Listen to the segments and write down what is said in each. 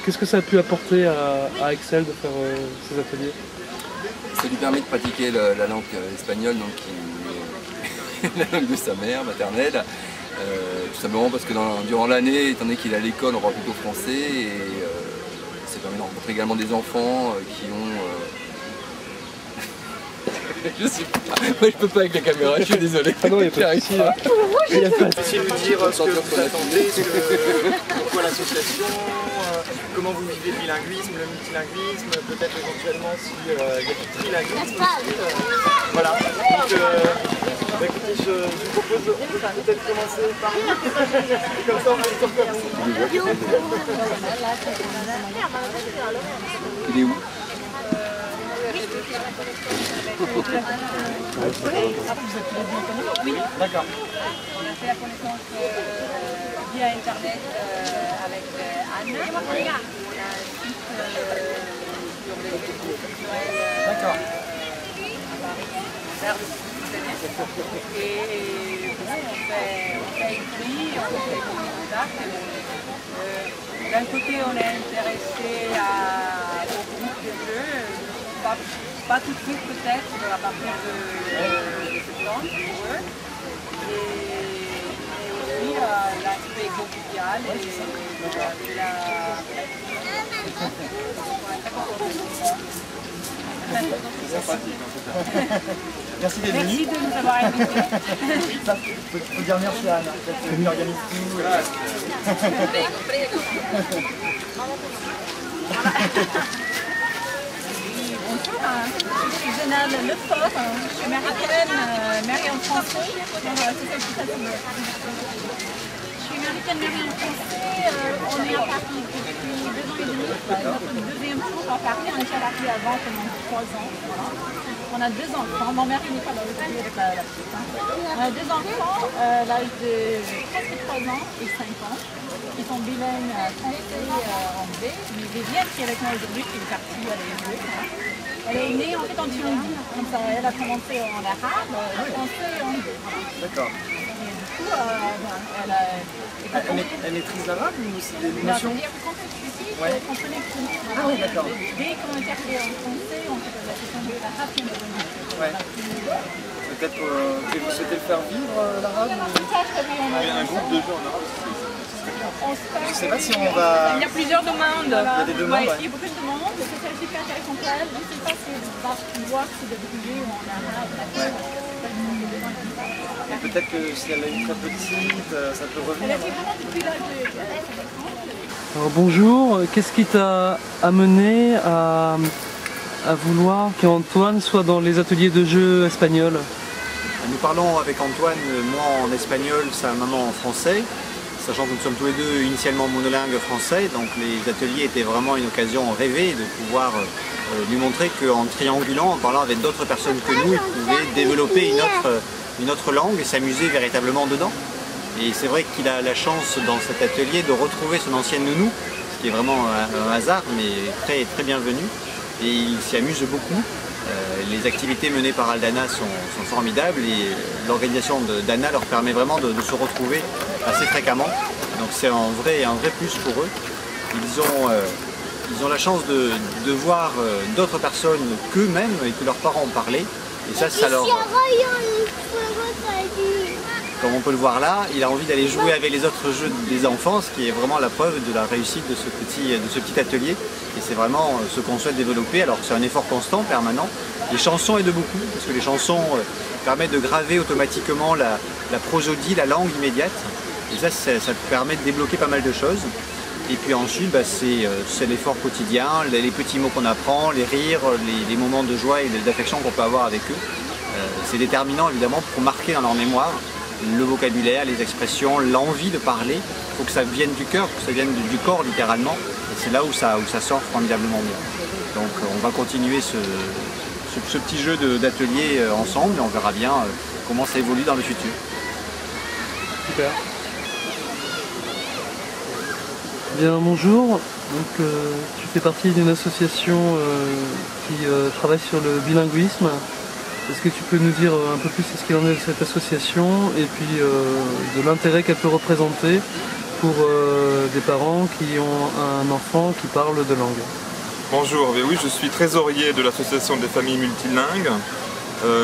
Qu'est-ce que ça a pu apporter à Axel de faire ces ateliers? Ça lui permet de pratiquer la langue espagnole, donc la langue de sa mère maternelle. Tout simplement parce que durant l'année, étant donné qu'il est à l'école, on parle plutôt français, et ça permet de rencontrer également des enfants qui ont... Je sais pas, moi je peux pas avec la caméra, je suis désolé. Ah non, il n'y a pas de souci. Essayez de nous dire ce que vous attendez, pourquoi l'association, comment vous vivez le bilinguisme, le multilinguisme, peut-être éventuellement s'il y a du trilinguisme aussi. Voilà. Donc, écoutez, je vous propose peut-être commencer par vous. Comme ça on va le faire comme ça. Il est où? Oui, D'accord. on a fait la connaissance via internet avec Anne. On a un site sur les Noël D'accord. à Paris, vers le site internet. Et voilà, on fait écrit, on fait contact. D'un côté, on est intéressé au groupe de jeux. Pas tout de suite peut-être, à partir de septembre pour eux. Et aussi l'aspect convivial et Merci d'être venu. Merci de nous avoir invités. Il faut dire merci à Anne, qui organise tout. Bonjour, je suis Zénal Lefort, je suis américaine, mariée en français. Je suis américaine, mariée en français, on est à Paris depuis 2 ans et demi. Notre deuxième tour à Paris, on était à Paris avant pendant 3 ans. Voilà. On a 2 enfants, mon mari n'est pas dans le pays avec la petite. On a 2 enfants, l'âge de presque 3 ans et 5 ans. Ils sont bilingues français anglais. Viviane qui est avec moi aujourd'hui, qui est partie à l'ESE. Elle est née en fait en Tunisie, donc elle a commencé en arabe, français et anglais. D'accord. Et du coup, Elle maîtrise l'arabe ou c'est des non, notions? c'est-à-dire que quand je suis ici, Ouais. je comprenais tout. Ah oui, d'accord. Dès qu'on est arrivé en français, on fait la question de l'arabe qui est devenue. Ouais. Peut-être que vous souhaitez le faire vivre l'arabe ou... Un groupe de jeux en arabe, je sais pas si on va... Il y a plusieurs demandes. Il y a des demandes, ouais. Il y a beaucoup de demandes, c'est super intéressant pour elle. Je ne sais pas si elle va pouvoir se débrouiller en arabe. Et peut-être que si elle est très petite, ça peut Elle revenir. a fait vraiment depuis l'âge de 4 ans. Alors bonjour, qu'est-ce qui t'a amené à vouloir qu'Antoine soit dans les ateliers de jeux espagnols? Nous parlons avec Antoine, moi en espagnol, sa maman en français, sachant que nous sommes tous les deux initialement monolingues français, donc les ateliers étaient vraiment une occasion rêvée de pouvoir lui montrer qu'en triangulant, en parlant avec d'autres personnes que nous, il pouvait développer une autre langue et s'amuser véritablement dedans. Et c'est vrai qu'il a la chance dans cet atelier de retrouver son ancienne nounou, ce qui est vraiment un hasard, mais très, très bienvenu. Et il s'y amuse beaucoup. Les activités menées par Aldana sont formidables et l'organisation d'Anna leur permet vraiment de se retrouver assez fréquemment. Donc c'est un vrai plus pour eux. Ils ont la chance de voir d'autres personnes qu'eux-mêmes et que leurs parents ont parlé. Et ça leur... Comme on peut le voir là, il a envie d'aller jouer avec les autres jeux des enfants, ce qui est vraiment la preuve de la réussite de ce petit atelier. Et c'est vraiment ce qu'on souhaite développer. Alors c'est un effort constant, permanent. Les chansons aident beaucoup, parce que les chansons permettent de graver automatiquement la prosodie, la langue immédiate. Et ça permet de débloquer pas mal de choses. Et puis ensuite, c'est l'effort quotidien, les petits mots qu'on apprend, les rires, les moments de joie et d'affection qu'on peut avoir avec eux. C'est déterminant évidemment pour marquer dans leur mémoire le vocabulaire, les expressions, l'envie de parler. Il faut que ça vienne du cœur, que ça vienne du corps littéralement. Et c'est là où ça sort formidablement bien. Donc on va continuer ce petit jeu d'atelier ensemble et on verra bien comment ça évolue dans le futur. Super. Bien, bonjour. Donc, tu fais partie d'une association qui travaille sur le bilinguisme. Est-ce que tu peux nous dire un peu plus ce qu'il en est de cette association et puis de l'intérêt qu'elle peut représenter pour des parents qui ont un enfant qui parle de langue. Bonjour, oui, je suis trésorier de l'association des familles multilingues.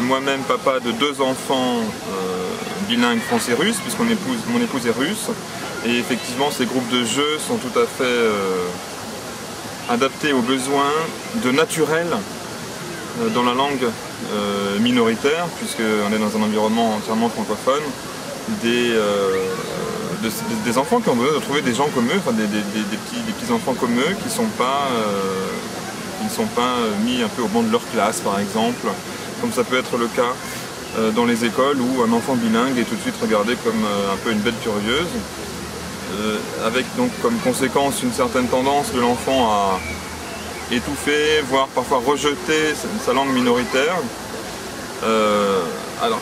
Moi-même papa de 2 enfants bilingues français-russe, puisque mon épouse est russe. Et effectivement, ces groupes de jeux sont tout à fait adaptés aux besoins de naturel dans la langue minoritaire, puisqu'on est dans un environnement entièrement francophone, des enfants qui ont besoin de trouver des gens comme eux, enfin des petits enfants comme eux qui ne sont pas mis un peu au banc de leur classe par exemple, comme ça peut être le cas dans les écoles où un enfant bilingue est tout de suite regardé comme un peu une bête curieuse, avec donc comme conséquence une certaine tendance de l'enfant à étouffer, voire parfois rejeter sa langue minoritaire. Alors,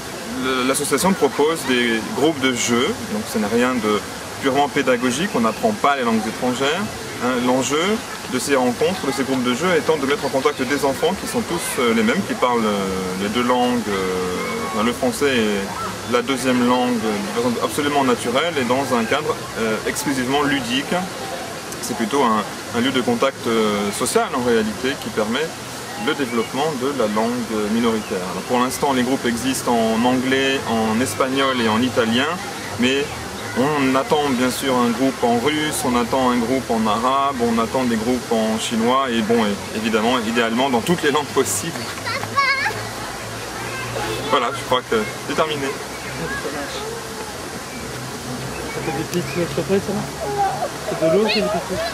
l'association propose des groupes de jeux, donc ce n'est rien de purement pédagogique, on n'apprend pas les langues étrangères. L'enjeu de ces rencontres, de ces groupes de jeux, étant de mettre en contact des enfants qui sont tous les mêmes, qui parlent les 2 langues, le français et la 2e langue de façon absolument naturelle et dans un cadre exclusivement ludique. C'est plutôt un lieu de contact social en réalité qui permet le développement de la langue minoritaire. Alors pour l'instant, les groupes existent en anglais, en espagnol et en italien, mais on attend bien sûr un groupe en russe, on attend un groupe en arabe, on attend des groupes en chinois et bon, évidemment, idéalement dans toutes les langues possibles. Voilà, je crois que c'est terminé. Ça fait des petites surprises, ça va? C'est de l'eau, c'est des petites.